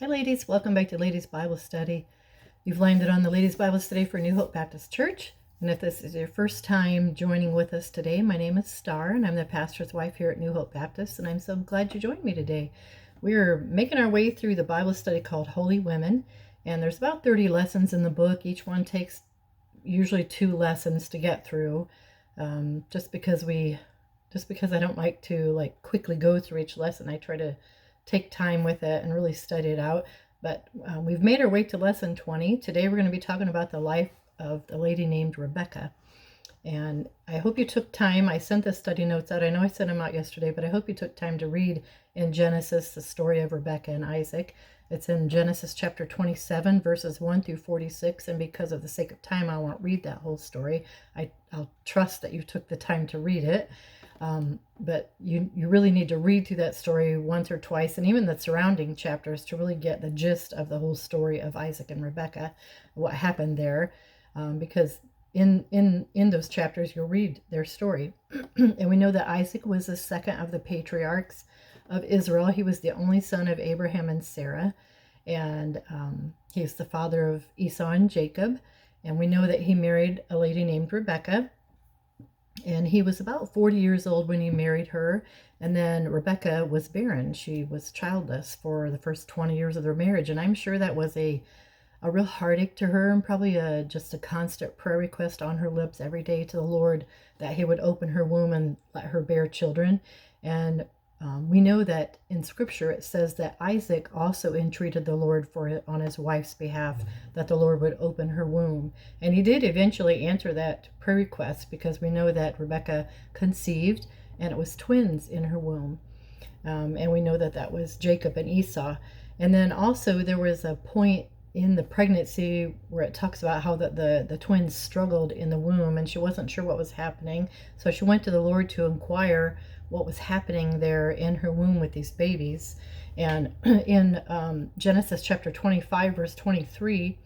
Hi, ladies. Welcome back to Ladies Bible Study. You've landed on the Ladies Bible Study for New Hope Baptist Church. And if this is your first time joining with us today, my name is Starr, and I'm the pastor's wife here at New Hope Baptist. And I'm so glad you joined me today. We're making our way through the Bible study called Holy Women. And there's about 30 lessons in the book. Each one takes usually 2 lessons to get through. Just because I don't like to quickly go through each lesson, I try to take time with it and really study it out. But we've made our way to lesson 20. Today we're going to be talking about the life of a lady named Rebekah. And I hope you took time. I sent the study notes out. I know I sent them out yesterday, but I hope you took time to read in Genesis the story of Rebekah and Isaac. It's in Genesis chapter 27, verses 1 through 46. And because of the sake of time, I won't read that whole story. I'll trust that you took the time to read it. But you really need to read through that story once or twice, and even the surrounding chapters, to really get the gist of the whole story of Isaac and Rebekah, what happened there, because in those chapters you'll read their story. And we know that Isaac was the second of the patriarchs of Israel. He was the only son of Abraham and Sarah, and he's the father of Esau and Jacob. And we know that he married a lady named Rebekah. And he was about 40 years old when he married her. And then Rebekah was barren. She was childless for the first 20 years of their marriage. And I'm sure that was a real heartache to her, and probably just a constant prayer request on her lips every day to the Lord that he would open her womb and let her bear children. And we know that in Scripture it says that Isaac also entreated the Lord on his wife's behalf, that the Lord would open her womb. And he did eventually answer that prayer request, because we know that Rebekah conceived, and it was twins in her womb. And we know that that was Jacob and Esau. And then also there was a point in the pregnancy where it talks about how the twins struggled in the womb, and she wasn't sure what was happening. So she went to the Lord to inquire what was happening there in her womb with these babies. And in Genesis chapter 25, verse 23,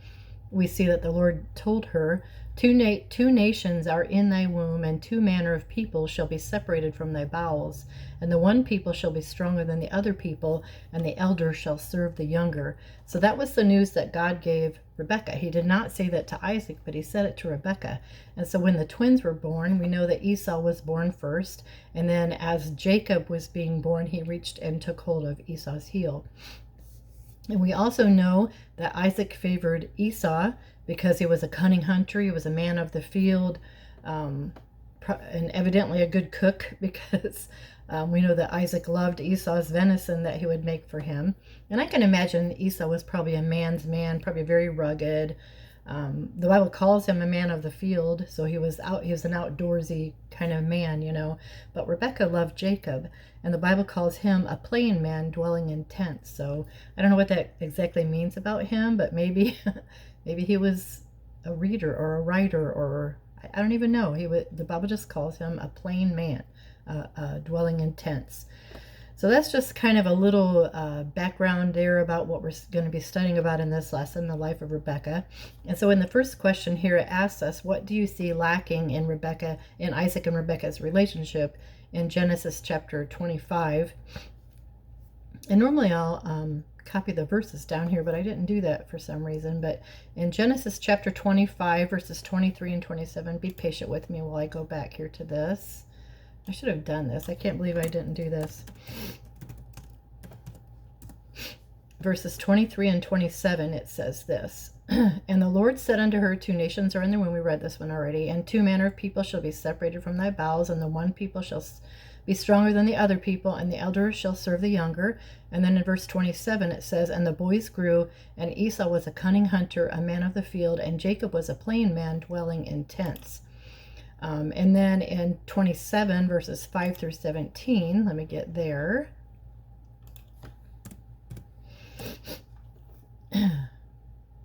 we see that the Lord told her, two nations are in thy womb, and 2 manner of people shall be separated from thy bowels. And the one people shall be stronger than the other people, and the elder shall serve the younger. So that was the news that God gave Rebekah. He did not say that to Isaac, but he said it to Rebekah. And so when the twins were born, we know that Esau was born first. And then as Jacob was being born, he reached and took hold of Esau's heel. And we also know that Isaac favored Esau because he was a cunning hunter. He was a man of the field, and evidently a good cook, because we know that Isaac loved Esau's venison that he would make for him. And I can imagine Esau was probably a man's man, probably very rugged. The Bible calls him a man of the field, so he was an outdoorsy kind of man. But Rebekah loved Jacob, and the Bible calls him a plain man dwelling in tents. So I don't know what that exactly means about him, but maybe he was a reader or a writer, or I don't even know. The Bible just calls him a plain man dwelling in tents. So that's just kind of a little background there about what we're going to be studying about in this lesson, the life of Rebekah. And so in the first question here, it asks us, what do you see lacking in Isaac and Rebekah's relationship in Genesis chapter 25? And normally I'll copy the verses down here, but I didn't do that for some reason. But in Genesis chapter 25, verses 23 and 27, be patient with me while I go back here to this. I should have done this. I can't believe I didn't do this. Verses 23 and 27, it says this. And the Lord said unto her, 2 nations are in the womb. We read this one already. And 2 manner of people shall be separated from thy bowels, and the one people shall be stronger than the other people, and the elder shall serve the younger. And then in verse 27 it says, and the boys grew, and Esau was a cunning hunter, a man of the field, and Jacob was a plain man dwelling in tents. And then in 27, verses 5 through 17, let me get there.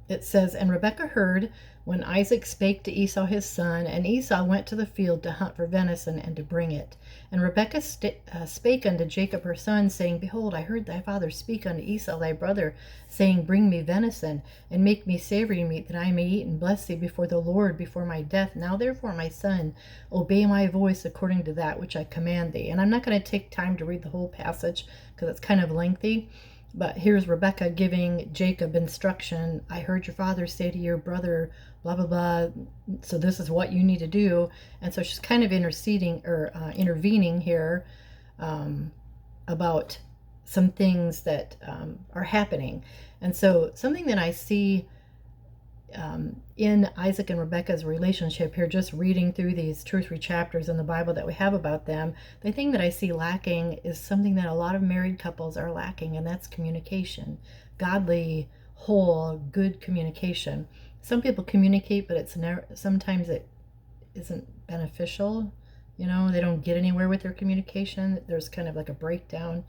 It says, and Rebekah heard when Isaac spake to Esau his son, and Esau went to the field to hunt for venison and to bring it. And Rebekah spake unto Jacob her son, saying, behold, I heard thy father speak unto Esau thy brother, saying, bring me venison, and make me savory meat, that I may eat and bless thee before the Lord before my death. Now therefore, my son, obey my voice according to that which I command thee. And I'm not going to take time to read the whole passage, because it's kind of lengthy. But here's Rebekah giving Jacob instruction. I heard your father say to your brother, blah, blah, blah. So this is what you need to do. And so she's kind of intervening here about some things that are happening. And so something that I see in Isaac and Rebekah's relationship here, just reading through these 2 or 3 chapters in the Bible that we have about them, the thing that I see lacking is something that a lot of married couples are lacking, and that's communication. Godly, whole, good communication. Some people communicate, but sometimes it isn't beneficial. They don't get anywhere with their communication. There's kind of like a breakdown.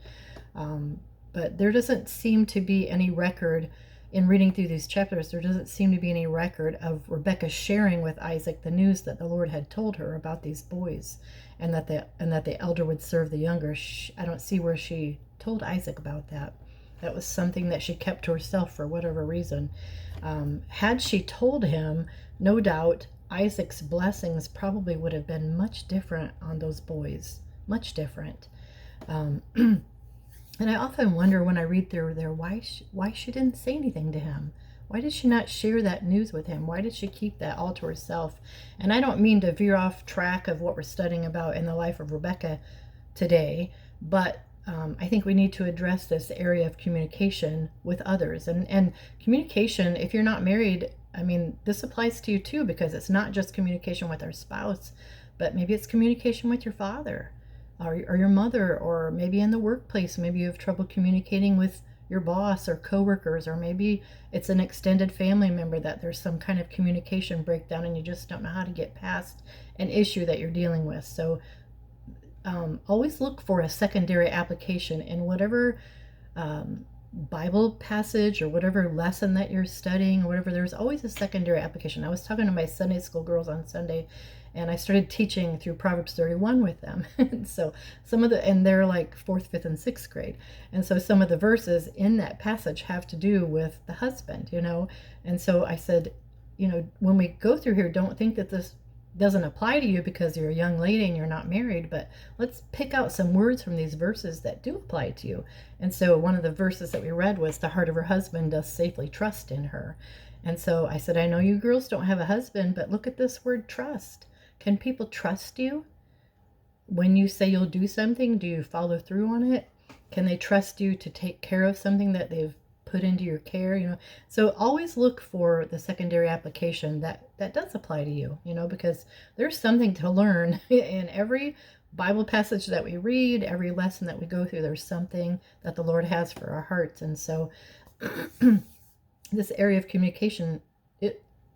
But there doesn't seem to be any record in reading through these chapters. There doesn't seem to be any record of Rebekah sharing with Isaac the news that the Lord had told her about these boys, and that the elder would serve the younger. I don't see where she told Isaac about that. That was something that she kept to herself for whatever reason. Had she told him, no doubt Isaac's blessings probably would have been much different on those boys, much different. And I often wonder when I read through there why she didn't say anything to him. Why did she not share that news with him? Why did she keep that all to herself? And I don't mean to veer off track of what we're studying about in the life of Rebekah today, but I think we need to address this area of communication with others. And communication, if you're not married, I mean, this applies to you too, because it's not just communication with our spouse, but maybe it's communication with your father or your mother, or maybe in the workplace. Maybe you have trouble communicating with your boss or coworkers, or maybe it's an extended family member that there's some kind of communication breakdown and you just don't know how to get past an issue that you're dealing with. So always look for a secondary application in whatever Bible passage or whatever lesson that you're studying or whatever. There's always a secondary application. I was talking to my Sunday school girls on Sunday, and I started teaching through Proverbs 31 with them. And so and they're like 4th, 5th, and 6th grade. And so some of the verses in that passage have to do with the husband, And so I said, when we go through here, don't think that this doesn't apply to you because you're a young lady and you're not married, but let's pick out some words from these verses that do apply to you. And so one of the verses that we read was, the heart of her husband does safely trust in her. And so I said, I know you girls don't have a husband, but look at this word trust. Can people trust you? When you say you'll do something, do you follow through on it? Can they trust you to take care of something that they've put into your care? So always look for the secondary application that does apply to you, because there's something to learn in every Bible passage that we read, every lesson that we go through. There's something that the Lord has for our hearts. And so this area of communication,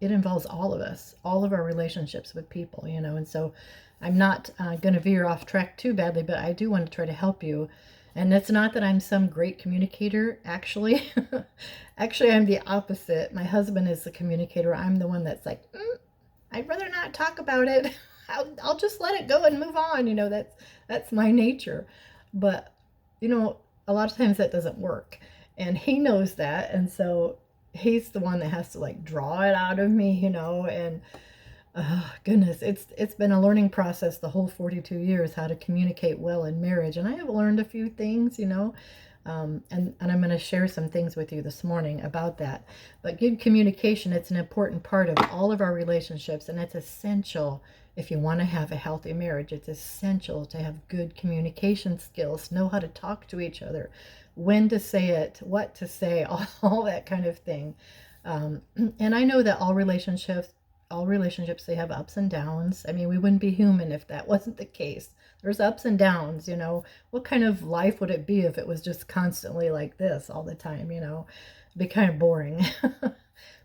it involves all of us, all of our relationships with people, and so I'm not going to veer off track too badly, but I do want to try to help you. And it's not that I'm some great communicator, actually. Actually, I'm the opposite. My husband is the communicator. I'm the one that's like, I'd rather not talk about it. I'll just let it go and move on. That's my nature. But, a lot of times that doesn't work. And he knows that. And so he's the one that has to draw it out of me, and oh goodness, it's been a learning process the whole 42 years how to communicate well in marriage. And I have learned a few things, and I'm going to share some things with you this morning about that. But good communication, it's an important part of all of our relationships, and it's essential if you want to have a healthy marriage. It's essential to have good communication skills, know how to talk to each other, when to say it, what to say, all that kind of thing. And I know that all relationships, they have ups and downs. I mean, we wouldn't be human if that wasn't the case. There's ups and downs, What kind of life would it be if it was just constantly like this all the time, It'd be kind of boring.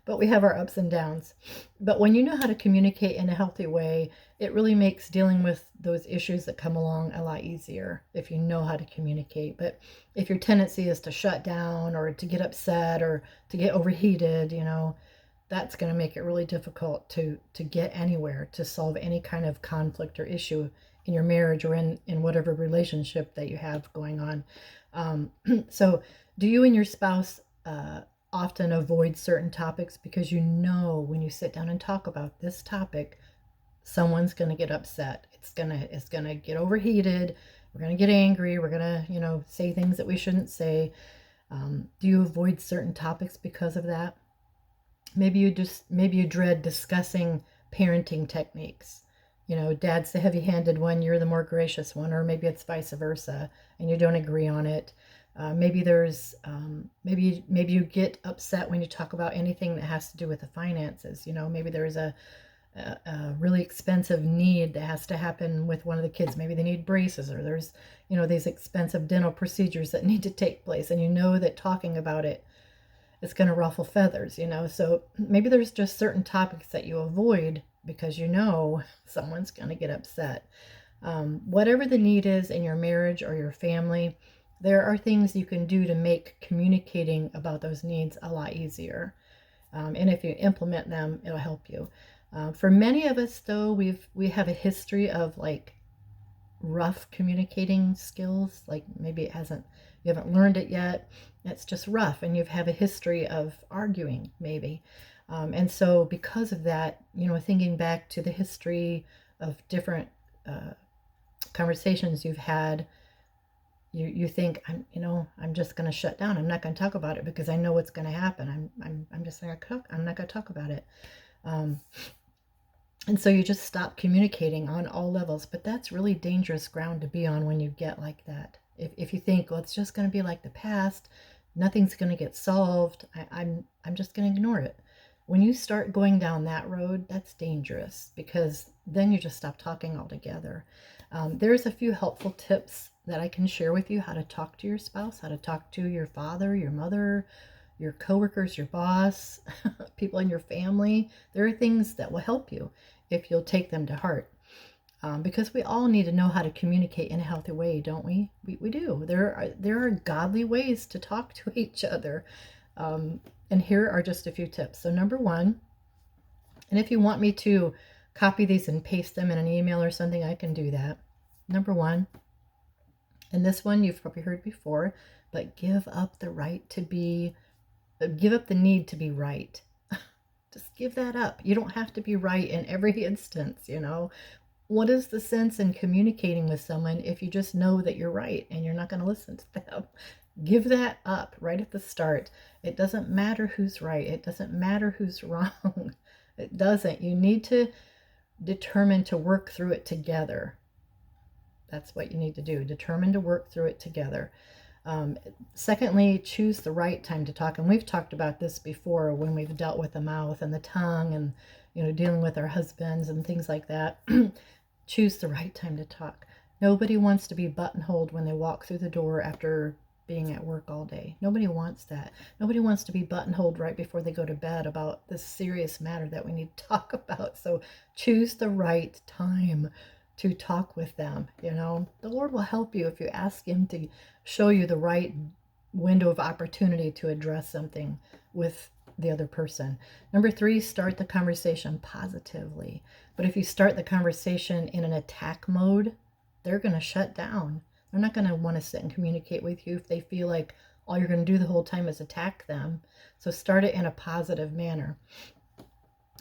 But we have our ups and downs. But when you know how to communicate in a healthy way, it really makes dealing with those issues that come along a lot easier if you know how to communicate. But if your tendency is to shut down or to get upset or to get overheated, that's going to make it really difficult to get anywhere, to solve any kind of conflict or issue in your marriage or in whatever relationship that you have going on. So do you and your spouse often avoid certain topics because when you sit down and talk about this topic, someone's going to get upset. It's going to get overheated. We're going to get angry. We're going to, say things that we shouldn't say. Do you avoid certain topics because of that? Maybe you dread discussing parenting techniques. Dad's the heavy-handed one, you're the more gracious one, or maybe it's vice versa, and you don't agree on it. Maybe you get upset when you talk about anything that has to do with the finances. Maybe there's a really expensive need that has to happen with one of the kids. Maybe they need braces, or there's these expensive dental procedures that need to take place, and that talking about it's going to ruffle feathers. So maybe there's just certain topics that you avoid because someone's going to get upset. Whatever the need is in your marriage or your family, there are things you can do to make communicating about those needs a lot easier. And if you implement them, it'll help you. For many of us, though, we have a history of like rough communicating skills. Like maybe you haven't learned it yet. It's just rough, and you have a history of arguing, maybe. And so because of that, thinking back to the history of different conversations you've had, you think, I'm just going to shut down. I'm not going to talk about it because I know what's going to happen. I'm just not going to talk about it. And so you just stop communicating on all levels. But that's really dangerous ground to be on when you get like that. If you think, well, it's just going to be like the past, nothing's going to get solved, I'm just going to ignore it. When you start going down that road, that's dangerous, because then you just stop talking altogether. There's a few helpful tips that I can share with you: how to talk to your spouse, how to talk to your father, your mother, your coworkers, your boss, people in your family. There are things that will help you if you'll take them to heart. Because we all need to know how to communicate in a healthy way, don't we? We do. There are godly ways to talk to each other. And here are just a few tips. So number one, and if you want me to copy these and paste them in an email or something, I can do that. Number one, and this one you've probably heard before, but give up the need to be right. Just give that up. You don't have to be right in every instance. What is the sense in communicating with someone if you just know that you're right and you're not going to listen to them? Give that up right at the start. It doesn't matter who's right. It doesn't matter who's wrong. It doesn't. You need to determine to work through it together. That's what you need to do. Determine to work through it together. Secondly, choose the right time to talk. And we've talked about this before when we've dealt with the mouth and the tongue and, dealing with our husbands and things like that. Choose the right time to talk. Nobody wants to be buttonholed when they walk through the door after being at work all day. Nobody wants that. Nobody wants to be buttonholed right before they go to bed about this serious matter that we need to talk about. So choose the right time to talk with them. The Lord will help you if you ask Him to show you the right window of opportunity to address something with the other person. Number three, start the conversation positively. But if you start the conversation in an attack mode, they're going to shut down. They're not going to want to sit and communicate with you if they feel like all you're going to do the whole time is attack them. So start it in a positive manner.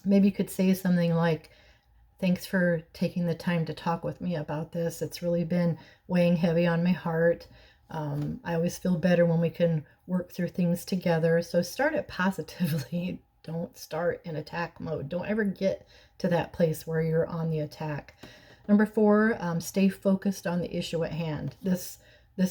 Maybe you could say something like, thanks for taking the time to talk with me about this. It's really been weighing heavy on my heart. I always feel better when we can work through things together. So start it positively. Don't start in attack mode. Don't ever get to that place where you're on the attack. Number four, stay focused on the issue at hand. This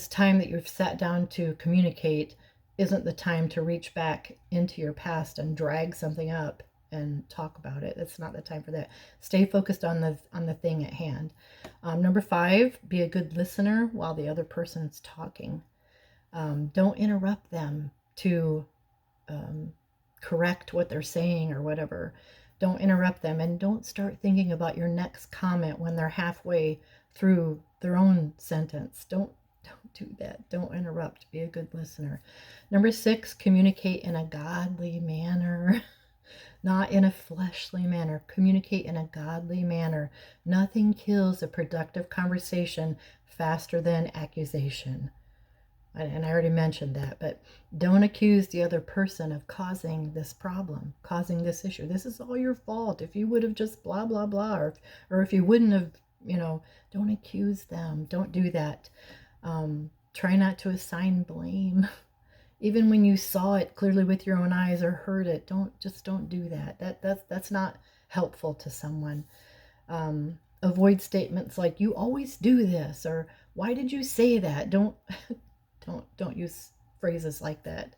time that you've sat down to communicate isn't the time to reach back into your past and drag something up and talk about it. It's not the time for that. Stay focused on the thing at hand. Number five, be a good listener while the other person's talking. Don't interrupt them to correct what they're saying or whatever. Don't interrupt them, and don't start thinking about your next comment when they're halfway through their own sentence. Don't do that. Don't interrupt. Be a good listener. Number six, communicate in a godly manner. Not in a fleshly manner. Communicate in a godly manner. Nothing kills a productive conversation faster than accusation. And I already mentioned that, but don't accuse the other person of causing this problem, causing this issue. This is all your fault. If you would have just blah, blah, blah, or if you wouldn't have, don't accuse them. Don't do that. Try not to assign blame. Even when you saw it clearly with your own eyes or heard it, don't do that. That's not helpful to someone. Avoid statements like "you always do this" or "why did you say that." Don't use phrases like that,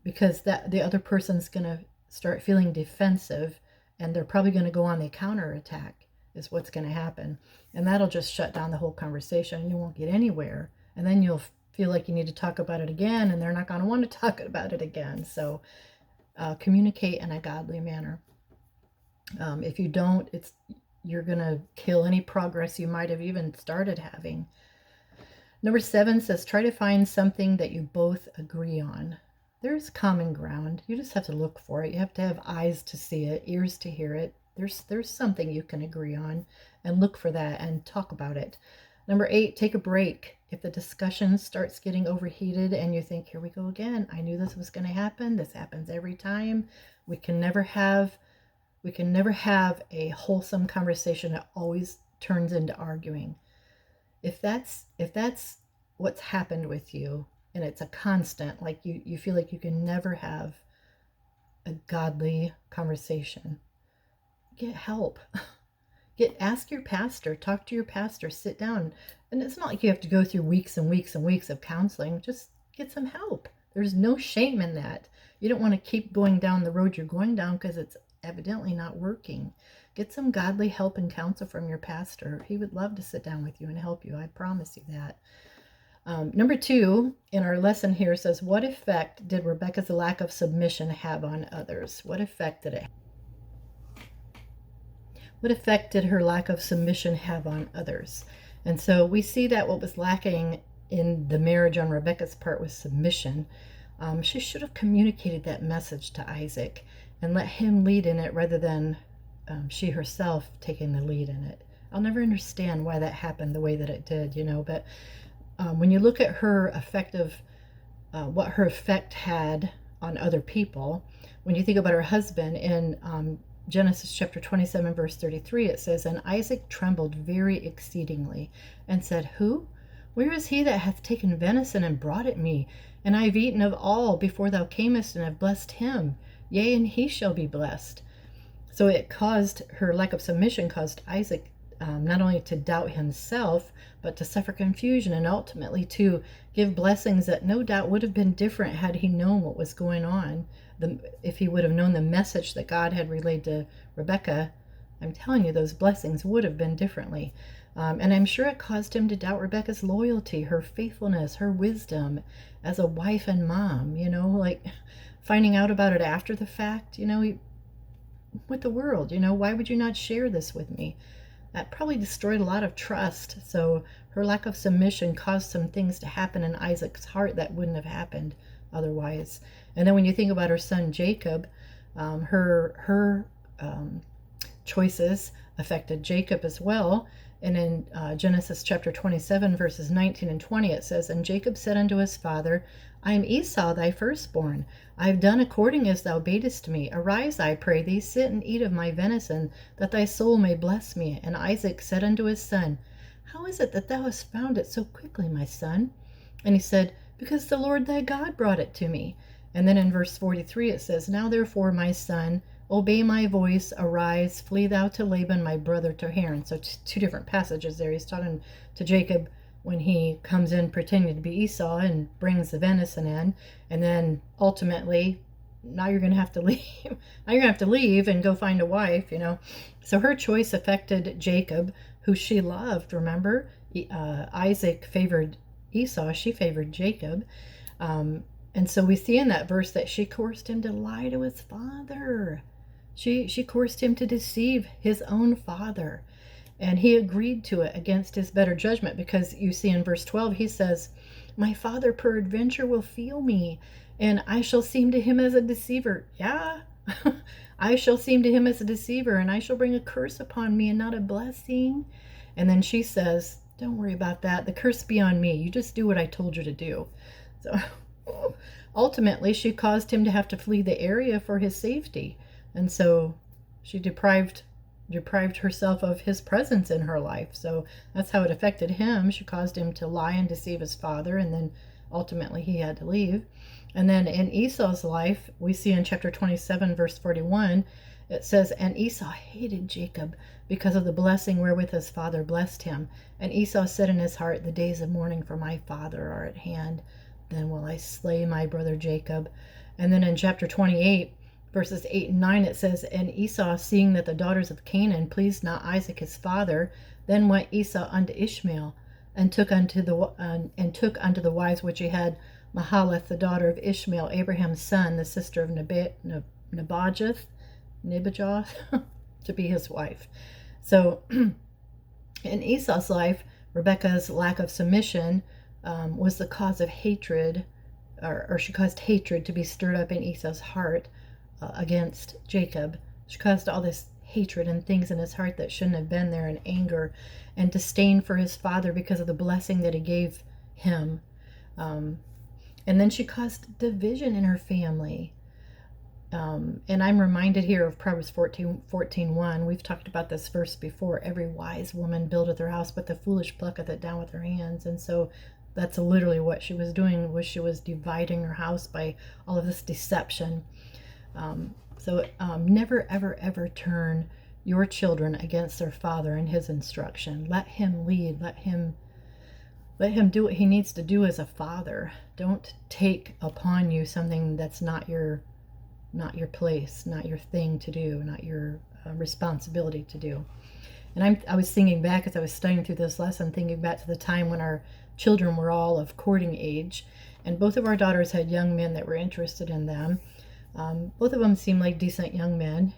because that the other person's gonna start feeling defensive, and they're probably going to go on the counterattack. Is what's going to happen, and that'll just shut down the whole conversation, and you won't get anywhere. And then you'll feel like you need to talk about it again, and they're not going to want to talk about it again. So communicate in a godly manner. If you don't, you're going to kill any progress you might have even started having. Number 7 says, try to find something that you both agree on. There's common ground. You just have to look for it. You have to have eyes to see it, ears to hear it. There's something you can agree on, and look for that and talk about it. Number 8, take a break. If the discussion starts getting overheated and you think, here we go again, I knew this was going to happen. This happens every time. We can never have a wholesome conversation. It always turns into arguing. If that's what's happened with you, and it's a constant, like you feel like you can never have a godly conversation, get help. Ask your pastor, talk to your pastor, sit down. And it's not like you have to go through weeks and weeks and weeks of counseling. Just get some help. There's no shame in that. You don't want to keep going down the road you're going down because it's evidently not working. Get some godly help and counsel from your pastor. He would love to sit down with you and help you. I promise you that. Number 2 in our lesson here says, what effect did Rebekah's lack of submission have on others? What effect did it have? What effect did her lack of submission have on others? And so we see that what was lacking in the marriage on Rebekah's part was submission. She should have communicated that message to Isaac and let him lead in it rather than she herself taking the lead in it. I'll never understand why that happened the way that it did, but when you look at her what her effect had on other people, when you think about her husband in Genesis chapter 27, verse 33, it says, and Isaac trembled very exceedingly and said, who? Where is he that hath taken venison and brought it me? And I have eaten of all before thou camest, and have blessed him. Yea, and he shall be blessed. So it caused her lack of submission, caused Isaac not only to doubt himself, but to suffer confusion, and ultimately to give blessings that no doubt would have been different had he known what was going on. If he would have known the message that God had relayed to Rebekah, I'm telling you, those blessings would have been differently. And I'm sure it caused him to doubt Rebekah's loyalty, her faithfulness, her wisdom as a wife and mom, like finding out about it after the fact, with the world, why would you not share this with me? That probably destroyed a lot of trust. So her lack of submission caused some things to happen in Isaac's heart that wouldn't have happened otherwise. And then when you think about her son Jacob, her choices affected Jacob as well. And in Genesis chapter 27, verses 19 and 20, it says, and Jacob said unto his father, I am Esau thy firstborn. I have done according as thou badest me. Arise, I pray thee, sit and eat of my venison, that thy soul may bless me. And Isaac said unto his son, how is it that thou hast found it so quickly, my son? And he said, because the Lord thy God brought it to me. And then in verse 43 it says, now therefore, my son, obey my voice, arise, flee thou to Laban my brother to Haran. So two different passages there. He's talking to Jacob when he comes in pretending to be Esau and brings the venison in, and then ultimately, now you're going to have to leave. Now you're going to have to leave and go find a wife, So her choice affected Jacob, who she loved. Remember, Isaac favored Esau, she favored Jacob. And so we see in that verse that she coerced him to lie to his father. She coerced him to deceive his own father. And he agreed to it against his better judgment, because you see in verse 12, he says, my father peradventure will feel me, and I shall seem to him as a deceiver. Yeah, I shall seem to him as a deceiver, and I shall bring a curse upon me and not a blessing. And then she says, don't worry about that. The curse be on me. You just do what I told you to do. So ultimately, she caused him to have to flee the area for his safety. And so she deprived herself of his presence in her life. So that's how it affected him. She caused him to lie and deceive his father, and then ultimately he had to leave. And then in Esau's life, we see in chapter 27, verse 41, it says, "And Esau hated Jacob because of the blessing wherewith his father blessed him. And Esau said in his heart, The days of mourning for my father are at hand. Then will I slay my brother Jacob." And then in chapter 28, verses 8 and 9, it says, "And Esau, seeing that the daughters of Canaan pleased not Isaac his father, then went Esau unto Ishmael, and took unto the wives which he had Mahalath, the daughter of Ishmael, Abraham's son, the sister of Nebajoth, to be his wife." So in Esau's life, Rebekah's lack of submission was the cause of hatred, or she caused hatred to be stirred up in Esau's heart against Jacob. She caused all this hatred and things in his heart that shouldn't have been there, and anger and disdain for his father because of the blessing that he gave him. And then she caused division in her family. And I'm reminded here of Proverbs 14:1. We've talked about this verse before. "Every wise woman buildeth her house, but the foolish plucketh it down with her hands." And so that's literally what she was doing, was she was dividing her house by all of this deception. Never, ever, ever turn your children against their father and his instruction. Let him lead. Let him do what he needs to do as a father. Don't take upon you something that's not your place, not your thing to do, not your responsibility to do. And I was thinking back as I was studying through this lesson, thinking back to the time when our children were all of courting age, and both of our daughters had young men that were interested in them. Both of them seemed like decent young men,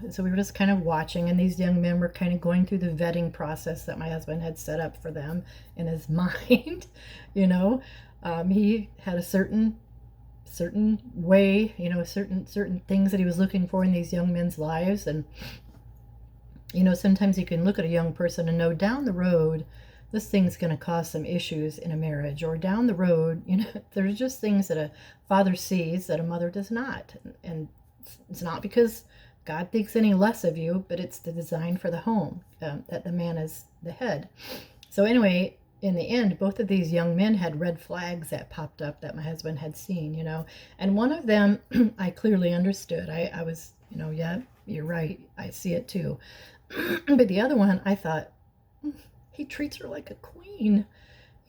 so we were just kind of watching, and these young men were kind of going through the vetting process that my husband had set up for them in his mind. He had a certain way, certain things that he was looking for in these young men's lives. And sometimes you can look at a young person and know down the road this thing's going to cause some issues in a marriage, or down the road, there's just things that a father sees that a mother does not. And it's not because God thinks any less of you, but it's the design for the home, that the man is the head. So anyway, in the end, both of these young men had red flags that popped up that my husband had seen, and one of them I clearly understood. I was, yeah, you're right, I see it too. But the other one, I thought, he treats her like a queen,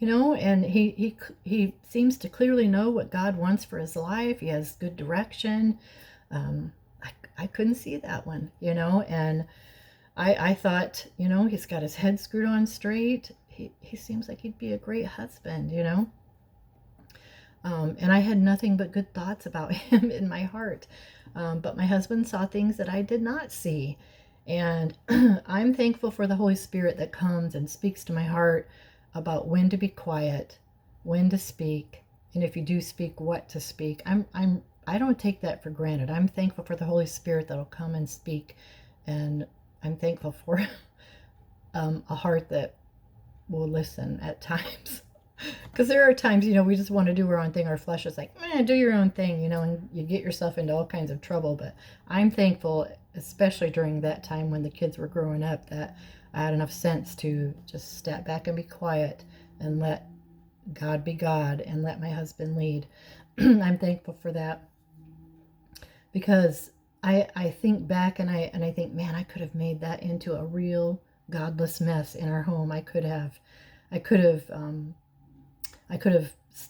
and he seems to clearly know what God wants for his life. He has good direction. I couldn't see that one, and I thought, he's got his head screwed on straight. He seems like he'd be a great husband, and I had nothing but good thoughts about him in my heart. But my husband saw things that I did not see. And I'm thankful for the Holy Spirit that comes and speaks to my heart about when to be quiet, when to speak, and if you do speak, what to speak. I don't take that for granted. I'm thankful for the Holy Spirit that'll come and speak, and I'm thankful for a heart that will listen at times. Because there are times, we just want to do our own thing. Our flesh is like, do your own thing, and you get yourself into all kinds of trouble. But I'm thankful, especially during that time when the kids were growing up, that I had enough sense to just step back and be quiet and let God be God and let my husband lead. I'm thankful for that, because I think back and I think, man, I could have made that into a real godless mess in our home. I could have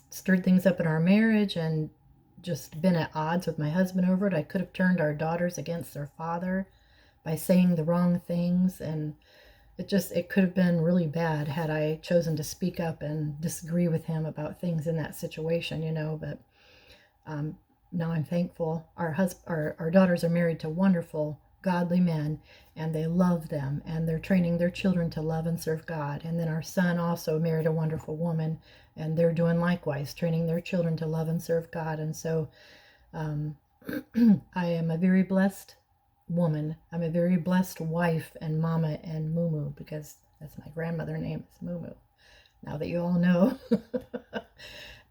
stirred things up in our marriage and just been at odds with my husband over it. I could have turned our daughters against their father by saying the wrong things, and it could have been really bad had I chosen to speak up and disagree with him about things in that situation, but now I'm thankful. Our daughters are married to wonderful, godly men, and they love them, and they're training their children to love and serve God. And then our son also married a wonderful woman, and they're doing likewise, training their children to love and serve God. And so I am a very blessed woman. I'm a very blessed wife and mama and Mumu, because that's my grandmother's name, is Mumu, now that you all know.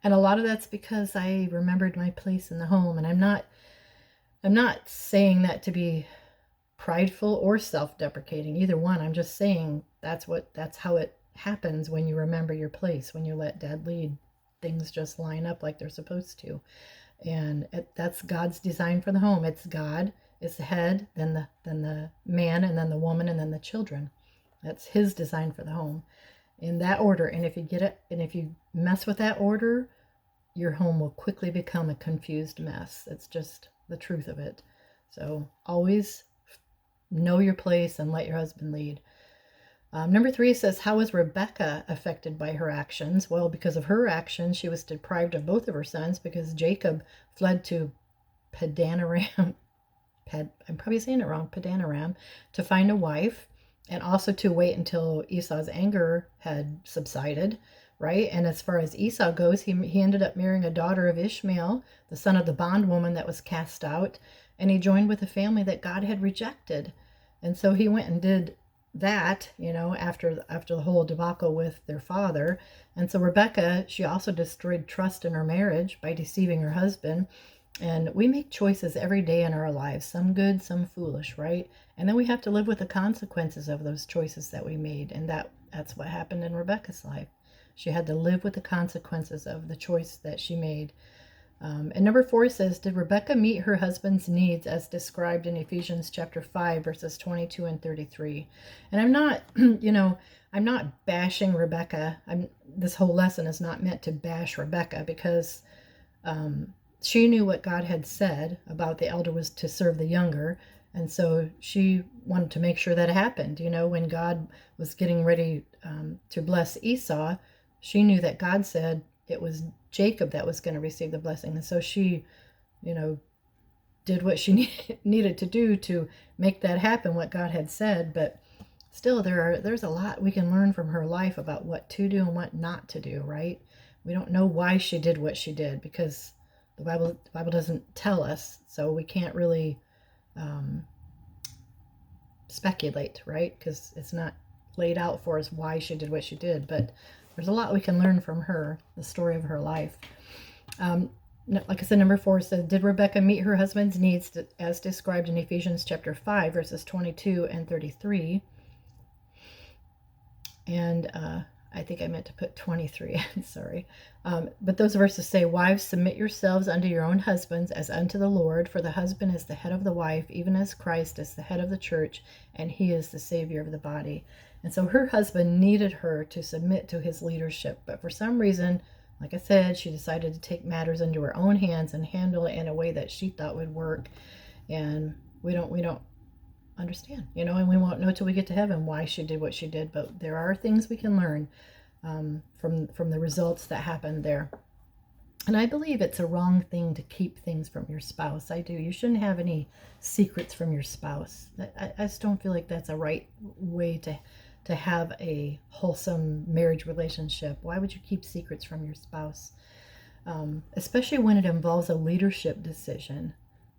And a lot of that's because I remembered my place in the home. And I'm not saying that to be prideful or self-deprecating, either one. I'm just saying that's how it happens when you remember your place, when you let Dad lead. things just line up like they're supposed to. And that's God's design for the home. It's God is the head, then the man, and then the woman, and then the children. That's his design for the home in that order. And if you get it, and if you mess with that order, your home will quickly become a confused mess. It's just the truth of it. So always know your place and let your husband lead. Number 3 says, how was Rebekah affected by her actions? Well, because of her actions, she was deprived of both of her sons because Jacob fled to Padanaram. I'm probably saying it wrong, Padanaram, to find a wife, and also to wait until Esau's anger had subsided, right? And as far as Esau goes, he ended up marrying a daughter of Ishmael, the son of the bondwoman that was cast out, and he joined with a family that God had rejected. And so he went and did that, after the whole debacle with their father. And so Rebekah, she also destroyed trust in her marriage by deceiving her husband. And we make choices every day in our lives, some good, some foolish, right? And then we have to live with the consequences of those choices that we made. And that's what happened in Rebekah's life. She had to live with the consequences of the choice that she made. And number 4 says, did Rebekah meet her husband's needs as described in Ephesians chapter 5, verses 22 and 33? And I'm not, I'm not bashing Rebekah. This whole lesson is not meant to bash Rebekah, because she knew what God had said about the elder was to serve the younger. And so she wanted to make sure that happened. When God was getting ready to bless Esau, she knew that God said it was Jacob that was going to receive the blessing. And so she, did what she needed to do to make that happen, what God had said. But still, there's a lot we can learn from her life about what to do and what not to do, right? We don't know why she did what she did, because the Bible doesn't tell us, so we can't really speculate, right? Because it's not laid out for us why she did what she did. But there's a lot we can learn from her, the story of her life. Like I said, number 4 says, did Rebekah meet her husband's needs as described in Ephesians chapter 5, verses 22 and 33? And I think I meant to put 23. I'm sorry. But those verses say, wives, submit yourselves unto your own husbands as unto the Lord, for the husband is the head of the wife, even as Christ is the head of the church, and he is the Savior of the body. And so her husband needed her to submit to his leadership. But for some reason, like I said, she decided to take matters into her own hands and handle it in a way that she thought would work. And we don't understand, and we won't know till we get to heaven why she did what she did. But there are things we can learn from the results that happened there. And I believe it's a wrong thing to keep things from your spouse. I do. You shouldn't have any secrets from your spouse. I just don't feel like that's a right way to have a wholesome marriage relationship. Why would you keep secrets from your spouse? Especially when it involves a leadership decision.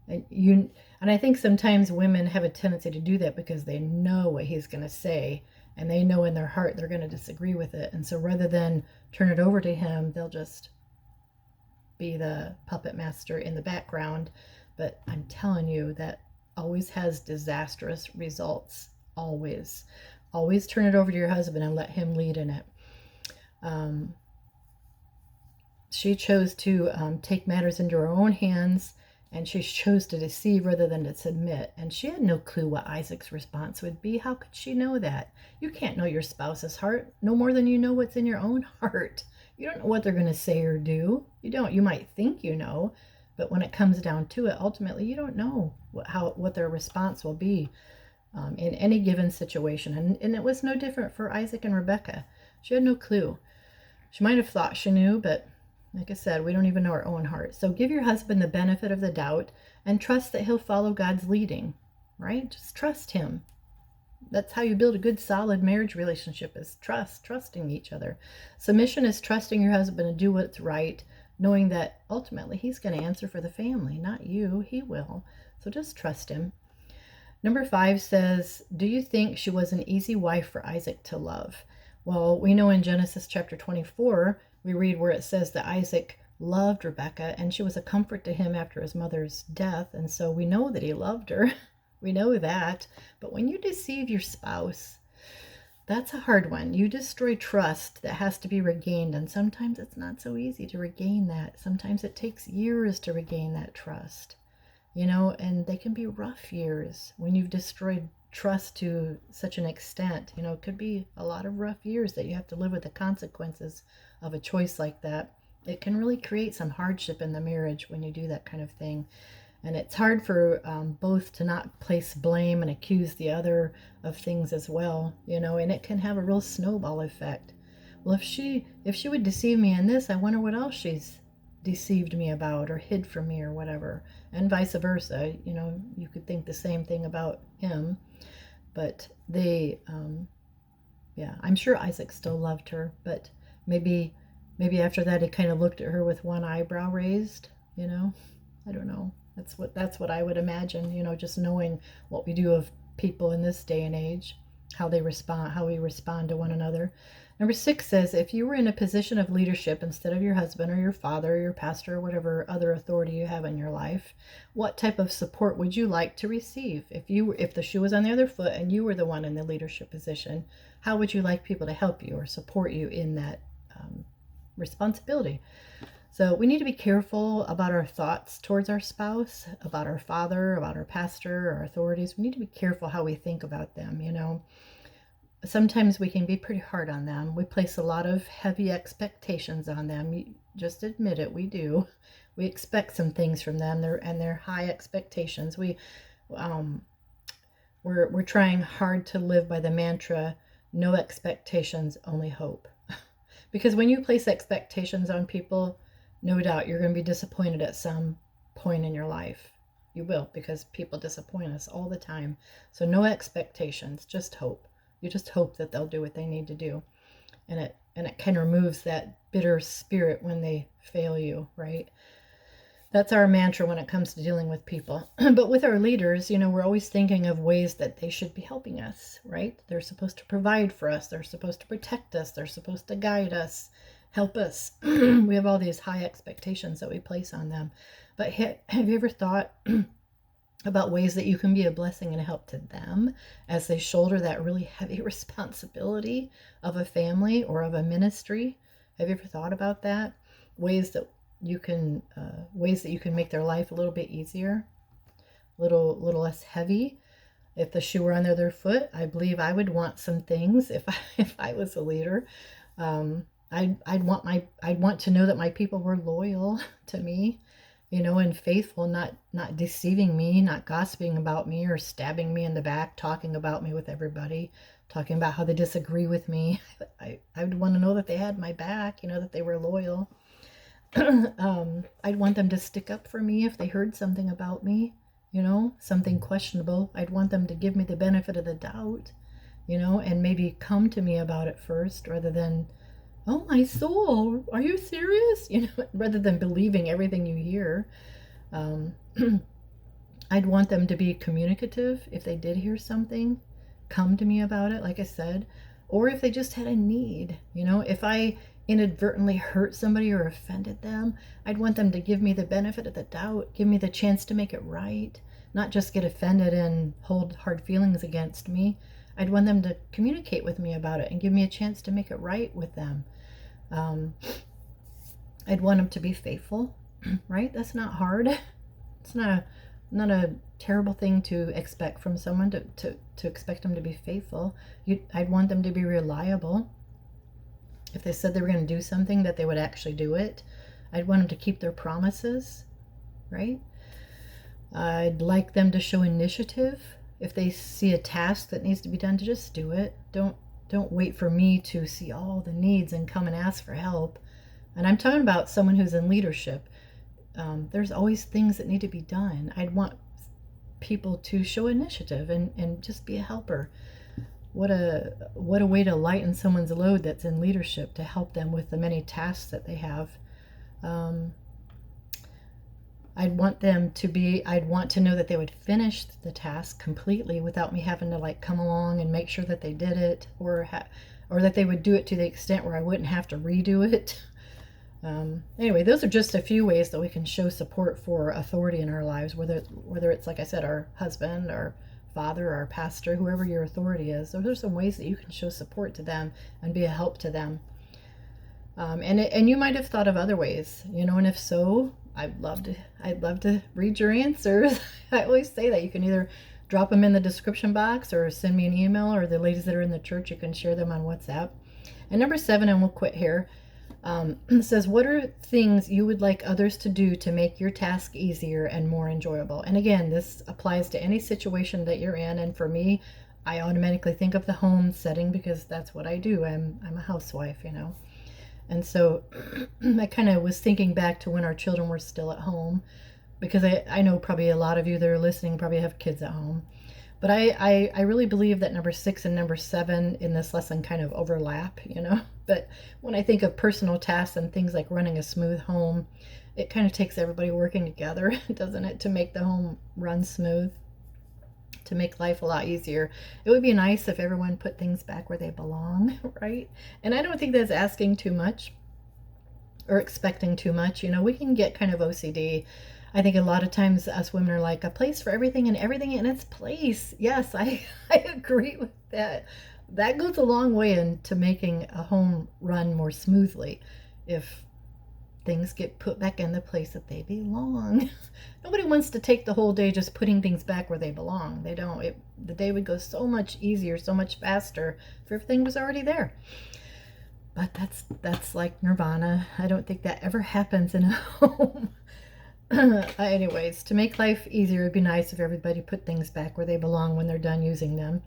And I think sometimes women have a tendency to do that because they know what he's going to say, and they know in their heart they're going to disagree with it. And so rather than turn it over to him, they'll just be the puppet master in the background. But I'm telling you, that always has disastrous results. Always turn it over to your husband and let him lead in it. She chose to take matters into her own hands, and she chose to deceive rather than to submit. And she had no clue what Isaac's response would be. How could she know that? You can't know your spouse's heart no more than you know what's in your own heart. You don't know what they're going to say or do. You don't. You might think you know, but when it comes down to it, ultimately you don't know what their response will be in any given situation. And it was no different for Isaac and Rebekah. She had no clue. She might have thought she knew, but like I said, we don't even know our own heart. So give your husband the benefit of the doubt and trust that he'll follow God's leading, right? Just trust him. That's how you build a good, solid marriage relationship, is trusting each other. Submission is trusting your husband to do what's right, knowing that ultimately he's going to answer for the family, not you. He will. So just trust him. Number 5 says, do you think she was an easy wife for Isaac to love? Well, we know in Genesis chapter 24, we read where it says that Isaac loved Rebekah, and she was a comfort to him after his mother's death. And so we know that he loved her. We know that. But when you deceive your spouse, that's a hard one. You destroy trust that has to be regained, and sometimes it's not so easy to regain that. Sometimes it takes years to regain that trust, and they can be rough years when you've destroyed trust to such an extent. It could be a lot of rough years that you have to live with the consequences of a choice like that. It can really create some hardship in the marriage when you do that kind of thing. And it's hard for both to not place blame and accuse the other of things as well, and it can have a real snowball effect. Well, if she would deceive me in this, I wonder what else she's deceived me about or hid from me or whatever, and vice versa. You could think the same thing about him, but yeah, I'm sure Isaac still loved her, but maybe after that he kind of looked at her with one eyebrow raised. I don't know. That's what I would imagine, just knowing what we do of people in this day and age, how we respond to one another. Number 6 says, if you were in a position of leadership instead of your husband or your father or your pastor or whatever other authority you have in your life, what type of support would you like to receive? If the shoe was on the other foot and you were the one in the leadership position, how would you like people to help you or support you in that responsibility? So we need to be careful about our thoughts towards our spouse, about our father, about our pastor, our authorities. We need to be careful how we think about them. Sometimes we can be pretty hard on them. We place a lot of heavy expectations on them. Just admit it, we do. We expect some things from them, they're high expectations. We're trying hard to live by the mantra, no expectations, only hope. Because when you place expectations on people, no doubt you're going to be disappointed at some point in your life. You will, because people disappoint us all the time. So no expectations, just hope. You just hope that they'll do what they need to do. And it kind of removes that bitter spirit when they fail you, right? That's our mantra when it comes to dealing with people. But with our leaders, we're always thinking of ways that they should be helping us, right? They're supposed to provide for us. They're supposed to protect us. They're supposed to guide us, help us. We have all these high expectations that we place on them. But have you ever thought about ways that you can be a blessing and a help to them as they shoulder that really heavy responsibility of a family or of a ministry? Have you ever thought about that? Ways that you can make their life a little bit easier, a little less heavy. If the shoe were on their foot, I believe I would want some things if I was a leader. I'd want to know that my people were loyal to me, and faithful, not deceiving me, not gossiping about me or stabbing me in the back, talking about me with everybody, talking about how they disagree with me. I would want to know that they had my back, that they were loyal. I'd want them to stick up for me if they heard something about me, something questionable. I'd want them to give me the benefit of the doubt, and maybe come to me about it first rather than, oh, my soul, are you serious? Rather than believing everything you hear. I'd want them to be communicative if they did hear something, come to me about it, like I said, or if they just had a need, if I inadvertently hurt somebody or offended them, I'd want them to give me the benefit of the doubt, give me the chance to make it right, not just get offended and hold hard feelings against me. I'd want them to communicate with me about it and give me a chance to make it right with them. I'd want them to be faithful, right? That's not hard. It's not a terrible thing to expect from someone, to expect them to be faithful. I'd want them to be reliable. If they said they were going to do something, that they would actually do it. I'd want them to keep their promises, right? I'd like them to show initiative. If they see a task that needs to be done, to just do it. Don't wait for me to see all the needs and come and ask for help. And I'm talking about someone who's in leadership. There's always things that need to be done. I'd want people to show initiative and just be a helper. What a way to lighten someone's load that's in leadership, to help them with the many tasks that they have. I'd want to know that they would finish the task completely without me having to come along and make sure that they did it, or that they would do it to the extent where I wouldn't have to redo it. Anyway, those are just a few ways that we can show support for authority in our lives, whether it's, like I said, our husband, our father or our pastor, whoever your authority is. Those are some ways that you can show support to them and be a help to them. And you might have thought of other ways, and if so, I'd love to read your answers. I always say that you can either drop them in the description box or send me an email, or the ladies that are in the church, you can share them on WhatsApp. And number 7, and we'll quit here, says, what are things you would like others to do to make your task easier and more enjoyable? And again, this applies to any situation that you're in. And for me, I automatically think of the home setting because that's what I do. I'm a housewife, And so I kind of was thinking back to when our children were still at home, because I know probably a lot of you that are listening probably have kids at home. But I really believe that number 6 and number 7 in this lesson kind of overlap, But when I think of personal tasks and things like running a smooth home, it kind of takes everybody working together, doesn't it, to make the home run smooth, to make life a lot easier. It would be nice if everyone put things back where they belong, right? And I don't think that's asking too much or expecting too much. We can get kind of OCD. I think a lot of times us women are like, a place for everything and everything in its place. Yes, I agree with that. That goes a long way into making a home run more smoothly if things get put back in the place that they belong. Nobody wants to take the whole day just putting things back where they belong. They don't. The day would go so much easier, so much faster if everything was already there. But that's like nirvana. I don't think that ever happens in a home. Anyways, to make life easier, it'd be nice if everybody put things back where they belong when they're done using them.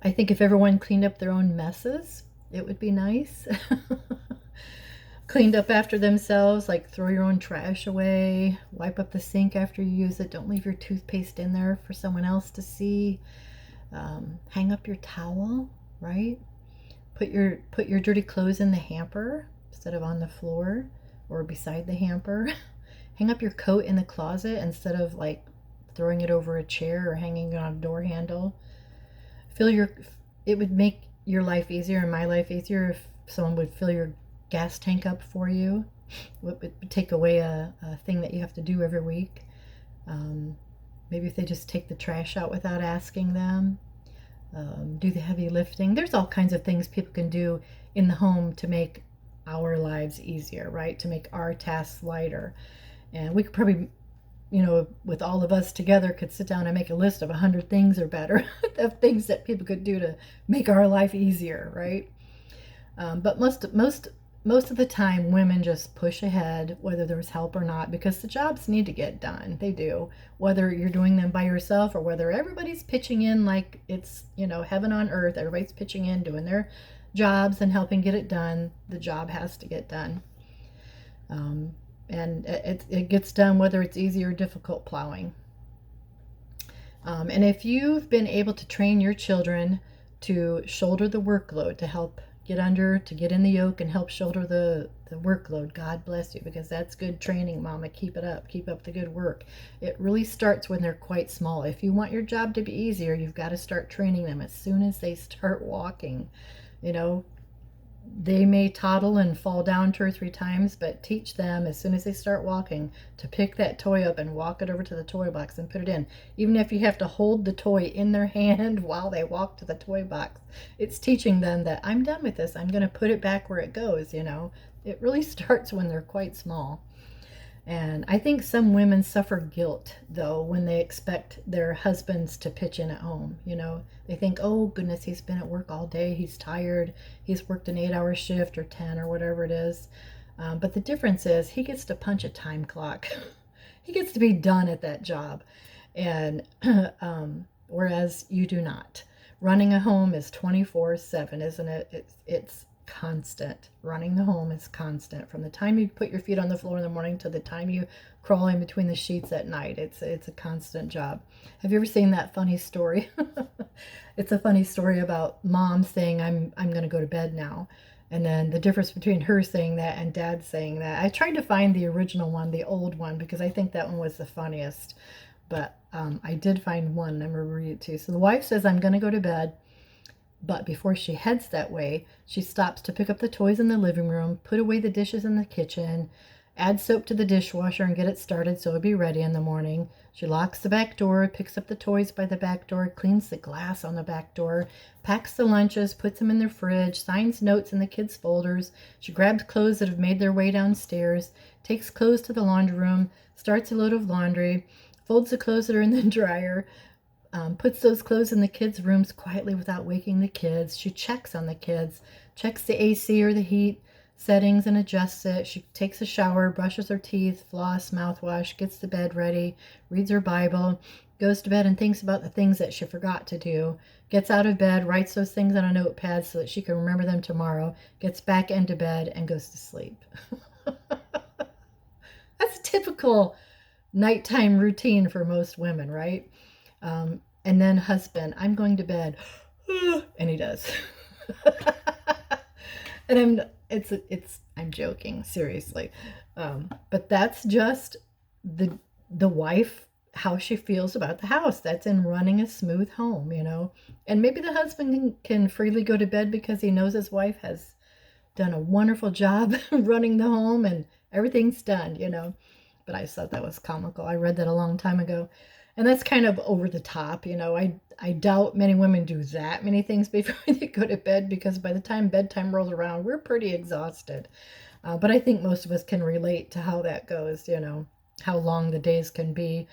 I think if everyone cleaned up their own messes, it would be nice. Cleaned up after themselves, like throw your own trash away, wipe up the sink after you use it. Don't leave your toothpaste in there for someone else to see. Hang up your towel, right? Put your dirty clothes in the hamper instead of on the floor or beside the hamper. Hang up your coat in the closet instead of like throwing it over a chair or hanging it on a door handle. It would make your life easier and my life easier if someone would fill your gas tank up for you. It would take away a thing that you have to do every week. Maybe if they just take the trash out without asking them. Do the heavy lifting. There's all kinds of things people can do in the home to make our lives easier, right? To make our tasks lighter. And we could probably, with all of us together, could sit down and make a list of 100 things or better of things that people could do to make our life easier, right? But most of the time, women just push ahead, whether there's help or not, because the jobs need to get done. They do. Whether you're doing them by yourself or whether everybody's pitching in like it's, heaven on earth, everybody's pitching in, doing their jobs and helping get it done, the job has to get done. And it gets done whether it's easy or difficult plowing. And if you've been able to train your children to shoulder the workload, to help get in the yoke and help shoulder the workload, God bless you, because that's good training, Mama. Keep it up. Keep up the good work. It really starts when they're quite small. If you want your job to be easier, you've got to start training them as soon as they start walking. They may toddle and fall down 2 or 3 times, but teach them as soon as they start walking to pick that toy up and walk it over to the toy box and put it in. Even if you have to hold the toy in their hand while they walk to the toy box, it's teaching them that I'm done with this. I'm going to put it back where it goes, It really starts when they're quite small. And I think some women suffer guilt, though, when they expect their husbands to pitch in at home. They think, oh, goodness, he's been at work all day. He's tired. He's worked an 8-hour shift or 10 or whatever it is. But the difference is he gets to punch a time clock. He gets to be done at that job. And whereas you do not. Running a home is 24/7, isn't it? It's constant. Running the home is constant. From the time you put your feet on the floor in the morning to the time you crawl in between the sheets at night, it's a constant job. Have you ever seen that funny story? It's a funny story about mom saying, I'm going to go to bed now. And then the difference between her saying that and dad saying that. I tried to find the original one, the old one, because I think that one was the funniest. But I did find one. I'm going to read it to you. So the wife says, I'm going to go to bed. But before she heads that way, she stops to pick up the toys in the living room, put away the dishes in the kitchen, add soap to the dishwasher and get it started so it'll be ready in the morning. She locks the back door, picks up the toys by the back door, cleans the glass on the back door, packs the lunches, puts them in the fridge, signs notes in the kids' folders. She grabs clothes that have made their way downstairs, takes clothes to the laundry room, starts a load of laundry, folds the clothes that are in the dryer, puts those clothes in the kids' rooms quietly without waking the kids. She checks on the kids, checks the AC or the heat settings and adjusts it. She takes a shower, brushes her teeth, floss, mouthwash, gets the bed ready, reads her Bible, goes to bed and thinks about the things that she forgot to do, gets out of bed, writes those things on a notepad so that she can remember them tomorrow, gets back into bed and goes to sleep. That's a typical nighttime routine for most women, right? And then husband, I'm going to bed. And he does. And I'm joking, seriously. But that's just the wife, how she feels about the house. That's in running a smooth home, And maybe the husband can freely go to bed because he knows his wife has done a wonderful job running the home and everything's done, But I just thought that was comical. I read that a long time ago. And that's kind of over the top, I doubt many women do that many things before they go to bed because by the time bedtime rolls around, we're pretty exhausted. But I think most of us can relate to how that goes, how long the days can be.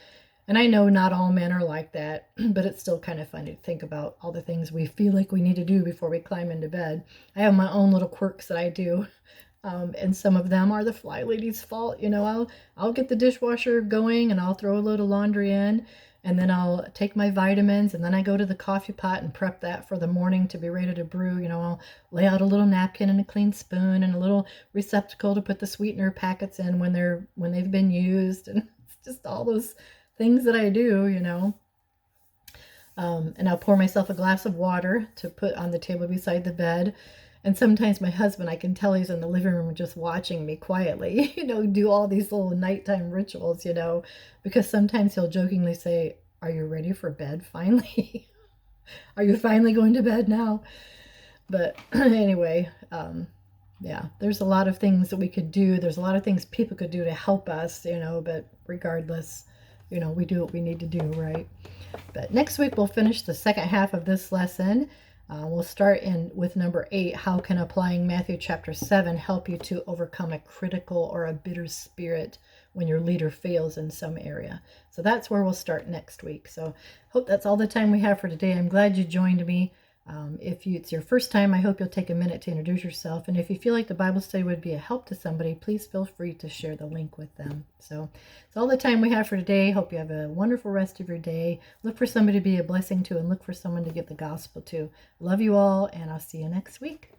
And I know not all men are like that, but it's still kind of funny to think about all the things we feel like we need to do before we climb into bed. I have my own little quirks that I do. And some of them are the fly lady's fault. I'll get the dishwasher going and I'll throw a load of laundry in and then I'll take my vitamins and then I go to the coffee pot and prep that for the morning to be ready to brew. I'll lay out a little napkin and a clean spoon and a little receptacle to put the sweetener packets in when they've been used. And it's just all those things that I do, and I'll pour myself a glass of water to put on the table beside the bed. And sometimes my husband, I can tell he's in the living room just watching me quietly, do all these little nighttime rituals, because sometimes he'll jokingly say, are you ready for bed finally? Are you finally going to bed now? But anyway, yeah, there's a lot of things that we could do. There's a lot of things people could do to help us, but regardless, we do what we need to do, right? But next week we'll finish the second half of this lesson. We'll start with number 8. How can applying Matthew chapter 7 help you to overcome a critical or a bitter spirit when your leader fails in some area? So that's where we'll start next week. So hope that's all the time we have for today. I'm glad you joined me. If it's your first time, I hope you'll take a minute to introduce yourself. And if you feel like the Bible study would be a help to somebody, please feel free to share the link with them. So it's all the time we have for today. Hope you have a wonderful rest of your day. Look for somebody to be a blessing to and look for someone to give the gospel to. Love you all, and I'll see you next week.